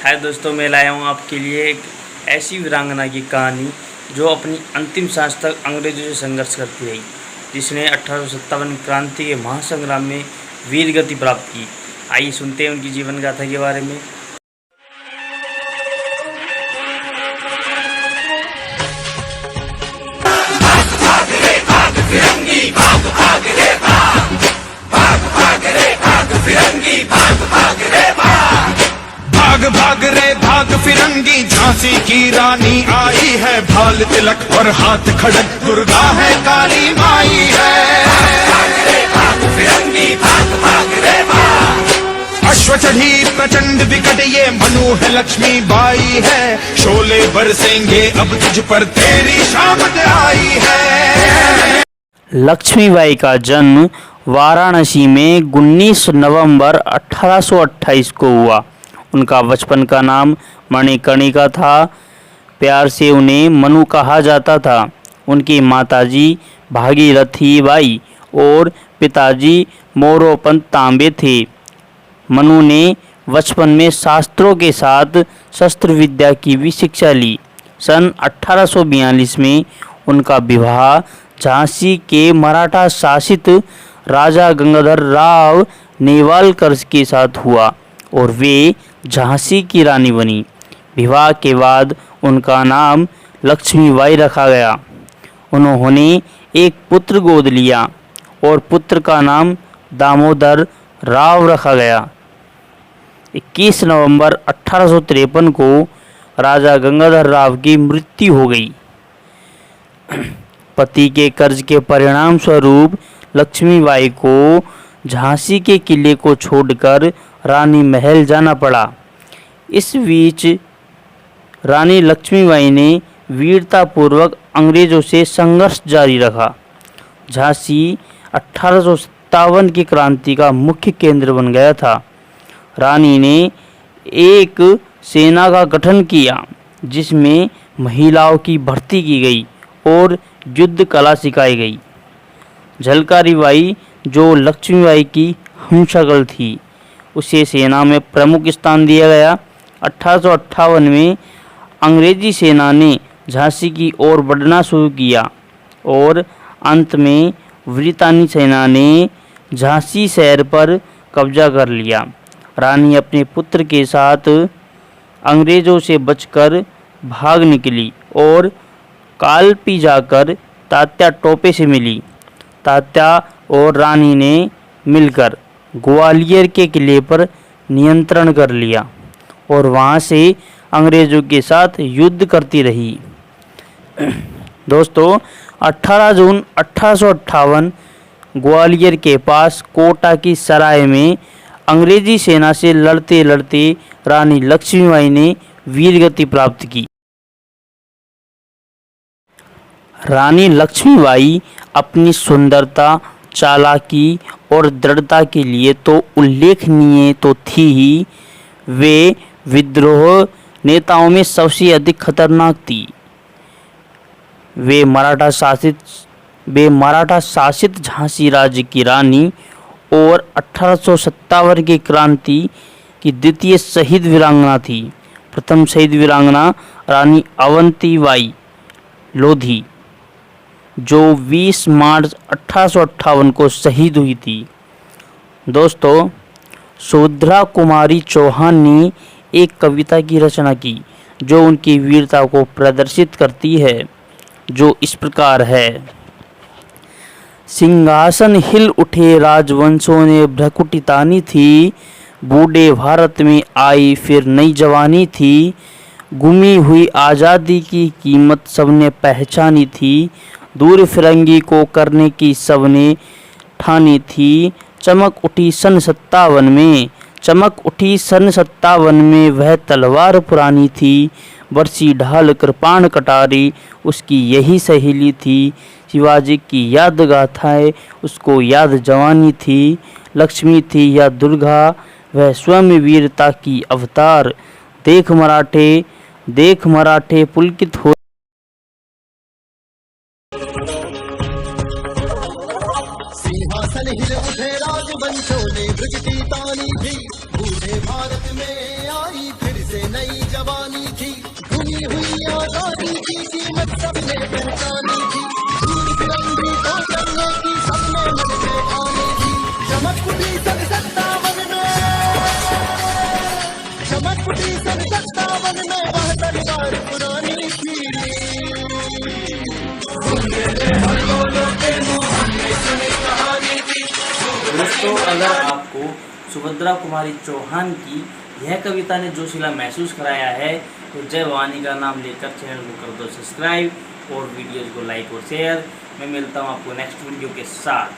है दोस्तों, मैं लाया हूँ आपके लिए एक ऐसी वीरांगना की कहानी जो अपनी अंतिम सांस तक अंग्रेजों से संघर्ष करती रही, जिसने 1857 क्रांति के महासंग्राम में वीर गति प्राप्त की। आइए सुनते हैं उनकी जीवन गाथा के बारे में। भाग भाग रे भाग फिरंगी, झांसी की रानी आई है। भाल तिलक और हाथ खड़क, दुर्गा है काली माई है। भाग रे भाग फिरंगी, भाग भाग रे भाग। अश्व चढ़ी प्रचंड विकट, ये मनु है लक्ष्मी बाई है। शोले बरसेंगे अब तुझ पर, तेरी शामत आई है। लक्ष्मीबाई का जन्म वाराणसी में 19 नवंबर 1828 को हुआ। उनका बचपन का नाम मणिकर्णिका था। प्यार से उन्हें मनु कहा जाता था। उनकी माताजी भागीरथी बाई और पिताजी मोरोपंत तांबे थे। मनु ने बचपन में शास्त्रों के साथ शस्त्र विद्या की भी शिक्षा ली। सन 1842 में उनका विवाह झांसी के मराठा शासित राजा गंगाधर राव नेवालकर के साथ हुआ और वे झांसी की रानी बनी। विवाह के बाद उनका नाम लक्ष्मीबाई रखा गया। उन्होंने एक पुत्र गोद लिया और पुत्र का नाम दामोदर राव रखा गया। 21 नवंबर 1853 को राजा गंगाधर राव की मृत्यु हो गई। पति के कर्ज के परिणाम स्वरूप लक्ष्मीबाई को झांसी के किले को छोड़कर रानी महल जाना पड़ा। इस बीच रानी लक्ष्मीबाई ने वीरतापूर्वक अंग्रेजों से संघर्ष जारी रखा। झांसी 1857 की क्रांति का मुख्य केंद्र बन गया था। रानी ने एक सेना का गठन किया जिसमें महिलाओं की भर्ती की गई और युद्ध कला सिखाई गई। झलकारी बाई, जो लक्ष्मीबाई की हमशक्ल थी, उसे सेना में प्रमुख स्थान दिया गया। 1858 में अंग्रेजी सेना ने झांसी की ओर बढ़ना शुरू किया और अंत में ब्रितानी सेना ने झांसी शहर पर कब्जा कर लिया। रानी अपने पुत्र के साथ अंग्रेजों से बचकर भाग निकली और कालपी जाकर तात्या टोपे से मिली। तात्या और रानी ने मिलकर ग्वालियर के किले पर नियंत्रण कर लिया और वहां से अंग्रेजों के साथ युद्ध करती रही। दोस्तों, 18 जून 1858 ग्वालियर के पास कोटा की सराय में अंग्रेजी सेना से लड़ते लड़ते रानी लक्ष्मीबाई ने वीरगति प्राप्त की। रानी लक्ष्मीबाई अपनी सुंदरता, चालाकी और दृढ़ता के लिए तो उल्लेखनीय तो थी ही, वे विद्रोह नेताओं में सबसे अधिक खतरनाक थी। वे मराठा शासित झांसी राज्य की रानी और 1857 की क्रांति की द्वितीय शहीद वीरांगना थी। प्रथम शहीद वीरांगना रानी अवंतीबाई लोधी, जो 20 मार्च 1858 को शहीद हुई थी। दोस्तों, सुभद्रा कुमारी चौहान ने एक कविता की रचना की जो उनकी वीरता को प्रदर्शित करती है, जो इस प्रकार है। सिंहासन हिल उठे राजवंशों ने भ्रकुटी तानी थी। बूढ़े भारत में आई फिर नई जवानी थी। गुमी हुई आज़ादी की कीमत सबने पहचानी थी। दूर फिरंगी को करने की सबने ठानी थी। चमक उठी सन 57 में वह तलवार पुरानी थी। बरसी ढाल कृपाण कटारी, उसकी यही सहेली थी। शिवाजी की याद गाथाएं, उसको याद जवानी थी। लक्ष्मी थी या दुर्गा, वह स्वयं वीरता की अवतार। देख मराठे पुलकित हो। सिंहासन हिल उठे राजवंशों ने भ्रकुटी तानी थी। बूढ़े भारत में आई फिर से नई जवानी थी, घुनी हुई आजादी की कीमत सबने पहचानी थी। सूर फिरंगी को करने की सबने मन में ठानी थी। चमक उठी सन 57 में, चमक उठी सन 57 में, वह तलवार पुरानी थी। दोस्तों, अगर आपको सुभद्रा कुमारी चौहान की यह कविता ने जोशीला महसूस कराया है तो जय भवानी का नाम लेकर चैनल को कर दो सब्सक्राइब और वीडियोज़ को लाइक और शेयर। मैं मिलता हूँ आपको नेक्स्ट वीडियो के साथ।